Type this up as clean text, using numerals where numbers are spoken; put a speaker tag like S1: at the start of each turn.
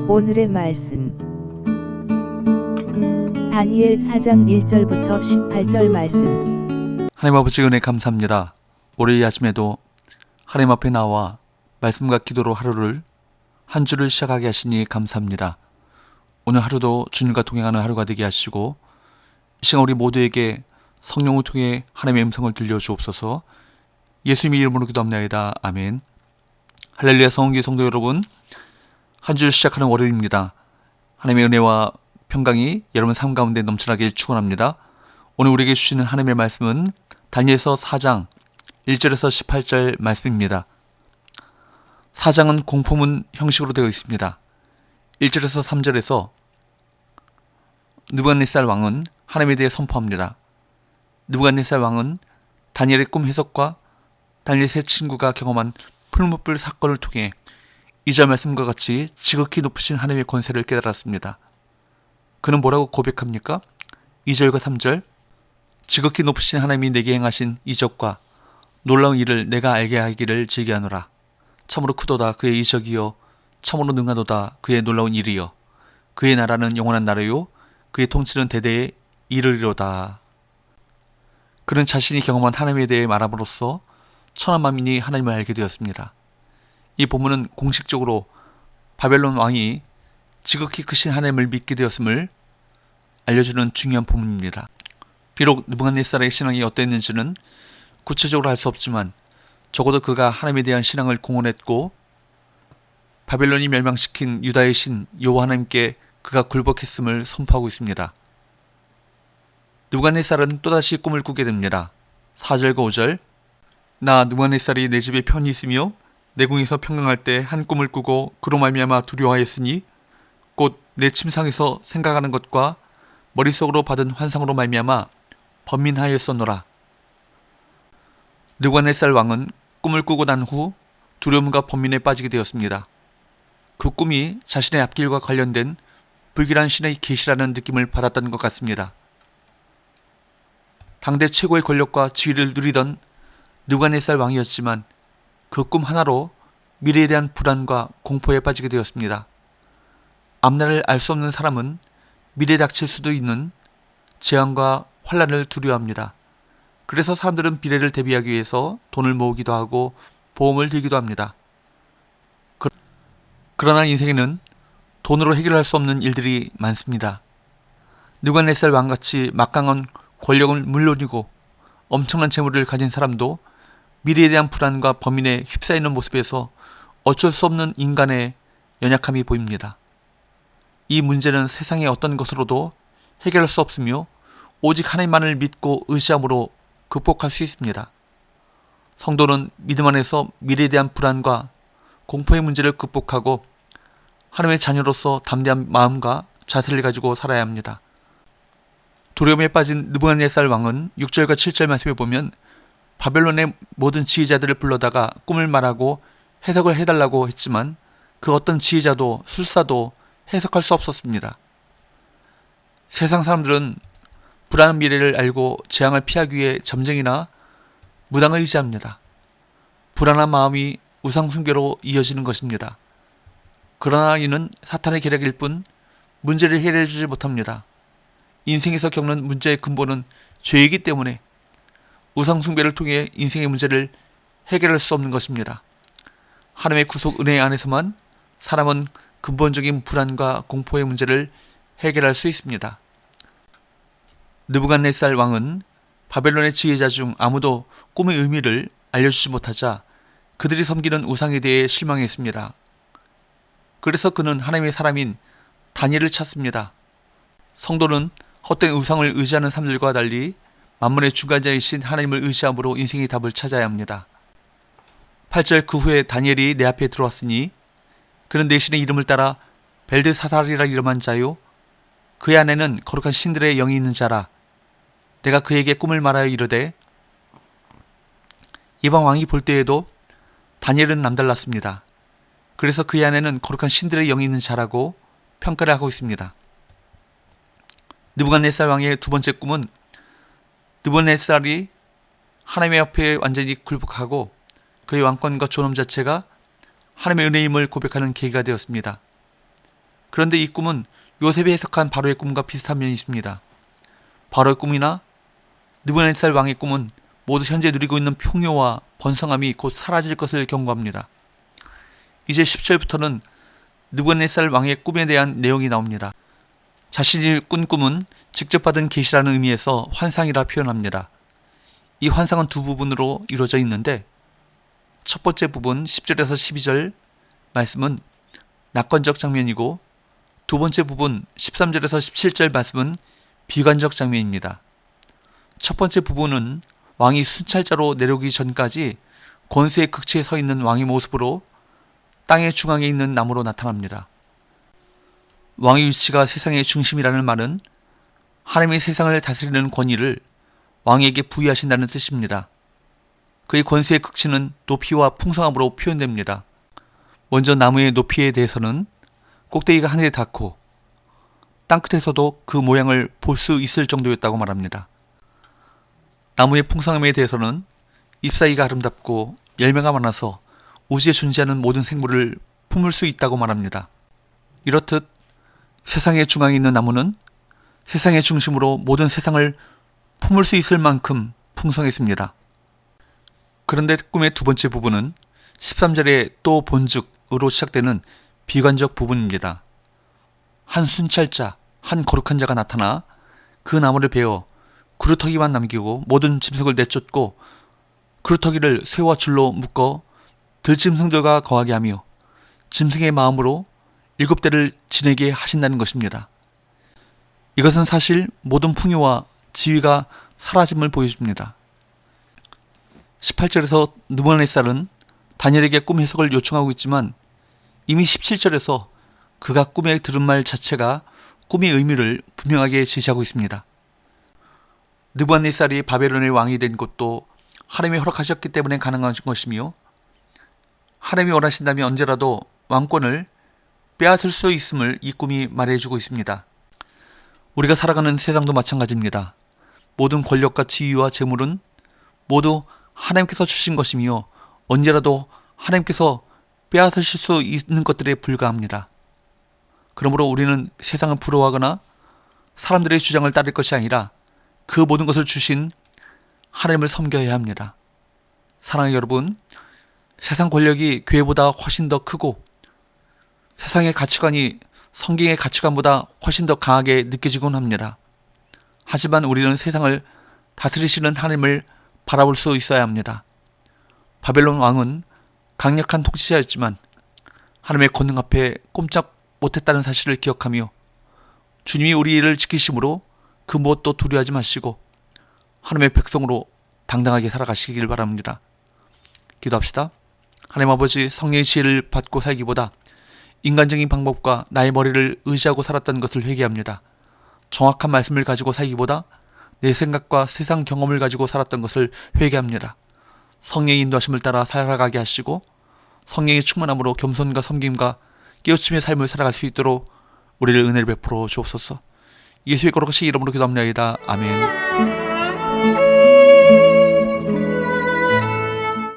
S1: 오늘의 말씀 다니엘 4장 1절부터 18절 말씀.
S2: 하나님 아버지 은혜 감사합니다. 올해 이 아침에도 하나님 앞에 나와 말씀과 기도로 하루를 한 주를 시작하게 하시니 감사합니다. 오늘 하루도 주님과 동행하는 하루가 되게 하시고 이 시간 우리 모두에게 성령을 통해 하나님의 음성을 들려주옵소서. 예수님의 이름으로 기도합니다. 아멘. 할렐루야. 성원교회 성도 여러분, 한 주를 시작하는 월요일입니다. 하나님의 은혜와 평강이 여러분 삶 가운데 넘쳐나길 축원합니다. 오늘 우리에게 주시는 하나님의 말씀은 다니엘서 4장 1절에서 18절 말씀입니다. 4장은 공포문 형식으로 되어 있습니다. 1절에서 3절에서 느부갓네살 왕은 하나님에 대해 선포합니다. 느부갓네살 왕은 다니엘의 꿈 해석과 다니엘의 세 친구가 경험한 풀무불 사건을 통해 2절 말씀과 같이 지극히 높으신 하나님의 권세를 깨달았습니다. 그는 뭐라고 고백합니까? 2절과 3절, 지극히 높으신 하나님이 내게 행하신 이적과 놀라운 일을 내가 알게 하기를 즐겨하노라. 참으로 크도다 그의 이적이요, 참으로 능하도다 그의 놀라운 일이요, 그의 나라는 영원한 나라요, 그의 통치는 대대에 이르리로다. 그는 자신이 경험한 하나님에 대해 말함으로써 천한 만민이 하나님을 알게 되었습니다. 이 본문은 공식적으로 바벨론 왕이 지극히 크신 하나님을 믿게 되었음을 알려주는 중요한 본문입니다. 비록 느부갓네살의 신앙이 어땠는지는 구체적으로 알 수 없지만 적어도 그가 하나님에 대한 신앙을 공언했고 바벨론이 멸망시킨 유다의 신 여호와 하나님께 그가 굴복했음을 선포하고 있습니다. 느부갓네살은 또다시 꿈을 꾸게 됩니다. 4절과 5절, 나 느부갓네살이 내 집에 편히 있으며 내 궁에서 평강할 때 한 꿈을 꾸고 그로 말미암아 두려워하였으니 곧 내 침상에서 생각하는 것과 머릿속으로 받은 환상으로 말미암아 번민하였었노라. 느부갓네살 왕은 꿈을 꾸고 난 후 두려움과 번민에 빠지게 되었습니다. 그 꿈이 자신의 앞길과 관련된 불길한 신의 계시라는 느낌을 받았던 것 같습니다. 당대 최고의 권력과 지위를 누리던 느부갓네살 왕이었지만 그 꿈 하나로 미래에 대한 불안과 공포에 빠지게 되었습니다. 앞날을 알 수 없는 사람은 미래에 닥칠 수도 있는 재앙과 환란을 두려워합니다. 그래서 사람들은 미래를 대비하기 위해서 돈을 모으기도 하고 보험을 들기도 합니다. 그러나 인생에는 돈으로 해결할 수 없는 일들이 많습니다. 느부갓네살 왕같이 막강한 권력을 물론이고 엄청난 재물을 가진 사람도 미래에 대한 불안과 범인에 휩싸이는 모습에서 어쩔 수 없는 인간의 연약함이 보입니다. 이 문제는 세상의 어떤 것으로도 해결할 수 없으며 오직 하나님만을 믿고 의지함으로 극복할 수 있습니다. 성도는 믿음 안에서 미래에 대한 불안과 공포의 문제를 극복하고 하나님의 자녀로서 담대한 마음과 자세를 가지고 살아야 합니다. 두려움에 빠진 느부갓네살 왕은 6절과 7절 말씀에 보면 바벨론의 모든 지혜자들을 불러다가 꿈을 말하고 해석을 해달라고 했지만 그 어떤 지혜자도 술사도 해석할 수 없었습니다. 세상 사람들은 불안한 미래를 알고 재앙을 피하기 위해 점쟁이나 무당을 의지합니다. 불안한 마음이 우상숭배로 이어지는 것입니다. 그러나 이는 사탄의 계략일 뿐 문제를 해결해주지 못합니다. 인생에서 겪는 문제의 근본은 죄이기 때문에 우상숭배를 통해 인생의 문제를 해결할 수 없는 것입니다. 하나님의 구속 은혜 안에서만 사람은 근본적인 불안과 공포의 문제를 해결할 수 있습니다. 느부갓네살 왕은 바벨론의 지혜자 중 아무도 꿈의 의미를 알려주지 못하자 그들이 섬기는 우상에 대해 실망했습니다. 그래서 그는 하나님의 사람인 다니엘을 찾습니다. 성도는 헛된 우상을 의지하는 사람들과 달리 만물의 주관자이신 하나님을 의지함으로 인생의 답을 찾아야 합니다. 8절, 그 후에 다니엘이 내 앞에 들어왔으니 그는 내 신의 이름을 따라 벨드사살이라 이름한 자요, 그의 안에는 거룩한 신들의 영이 있는 자라. 내가 그에게 꿈을 말하여 이르되, 이방 왕이 볼 때에도 다니엘은 남달랐습니다. 그래서 그의 안에는 거룩한 신들의 영이 있는 자라고 평가를 하고 있습니다. 느부갓네살 왕의 두 번째 꿈은 느부갓네살이 하나님의 앞에 완전히 굴복하고 그의 왕권과 존엄 자체가 하나님의 은혜임을 고백하는 계기가 되었습니다. 그런데 이 꿈은 요셉이 해석한 바로의 꿈과 비슷한 면이 있습니다. 바로의 꿈이나 느부갓네살 왕의 꿈은 모두 현재 누리고 있는 풍요와 번성함이 곧 사라질 것을 경고합니다. 이제 10절부터는 느부갓네살 왕의 꿈에 대한 내용이 나옵니다. 자신이 꾼 꿈은 직접 받은 계시라는 의미에서 환상이라 표현합니다. 이 환상은 두 부분으로 이루어져 있는데 첫 번째 부분 10절에서 12절 말씀은 낙관적 장면이고 두 번째 부분 13절에서 17절 말씀은 비관적 장면입니다. 첫 번째 부분은 왕이 순찰자로 내려오기 전까지 권세의 극치에 서 있는 왕의 모습으로 땅의 중앙에 있는 나무로 나타납니다. 왕의 위치가 세상의 중심이라는 말은 하나님이 세상을 다스리는 권위를 왕에게 부여하신다는 뜻입니다. 그의 권세의 극치는 높이와 풍성함으로 표현됩니다. 먼저 나무의 높이에 대해서는 꼭대기가 하늘에 닿고 땅끝에서도 그 모양을 볼 수 있을 정도였다고 말합니다. 나무의 풍성함에 대해서는 잎사귀가 아름답고 열매가 많아서 우주에 존재하는 모든 생물을 품을 수 있다고 말합니다. 이렇듯 세상의 중앙에 있는 나무는 세상의 중심으로 모든 세상을 품을 수 있을 만큼 풍성했습니다. 그런데 꿈의 두 번째 부분은 13절에 또 본즉으로 시작되는 비관적 부분입니다. 한 순찰자, 한 거룩한 자가 나타나 그 나무를 베어 그루터기만 남기고 모든 짐승을 내쫓고 그루터기를 쇠와 줄로 묶어 들짐승들과 거하게 하며 짐승의 마음으로 7대를 지내게 하신다는 것입니다. 이것은 사실 모든 풍요와 지위가 사라짐을 보여줍니다. 18절에서 느부갓네살은 다니엘에게 꿈 해석을 요청하고 있지만 이미 17절에서 그가 꿈에 들은 말 자체가 꿈의 의미를 분명하게 제시하고 있습니다. 느부갓네살이 바벨론의 왕이 된 것도 하나님이 허락하셨기 때문에 가능한 것이며 하나님이 원하신다면 언제라도 왕권을 빼앗을 수 있음을 이 꿈이 말해주고 있습니다. 우리가 살아가는 세상도 마찬가지입니다. 모든 권력과 지위와 재물은 모두 하나님께서 주신 것이며 언제라도 하나님께서 빼앗으실 수 있는 것들에 불과합니다. 그러므로 우리는 세상을 부러워하거나 사람들의 주장을 따를 것이 아니라 그 모든 것을 주신 하나님을 섬겨야 합니다. 사랑하는 여러분, 세상 권력이 교회보다 훨씬 더 크고 세상의 가치관이 성경의 가치관보다 훨씬 더 강하게 느껴지곤 합니다. 하지만 우리는 세상을 다스리시는 하나님을 바라볼 수 있어야 합니다. 바벨론 왕은 강력한 통치자였지만 하나님의 권능 앞에 꼼짝 못했다는 사실을 기억하며 주님이 우리를 지키심으로 그 무엇도 두려워하지 마시고 하나님의 백성으로 당당하게 살아가시길 바랍니다. 기도합시다. 하나님 아버지, 성령의 지혜를 받고 살기보다 인간적인 방법과 나의 머리를 의지하고 살았던 것을 회개합니다. 정확한 말씀을 가지고 살기보다 내 생각과 세상 경험을 가지고 살았던 것을 회개합니다. 성령의 인도하심을 따라 살아가게 하시고 성령의 충만함으로 겸손과 섬김과 깨우침의 삶을 살아갈 수 있도록 우리를 은혜를 베풀어 주옵소서. 예수의 거룩하신 이름으로 기도합니다. 아멘.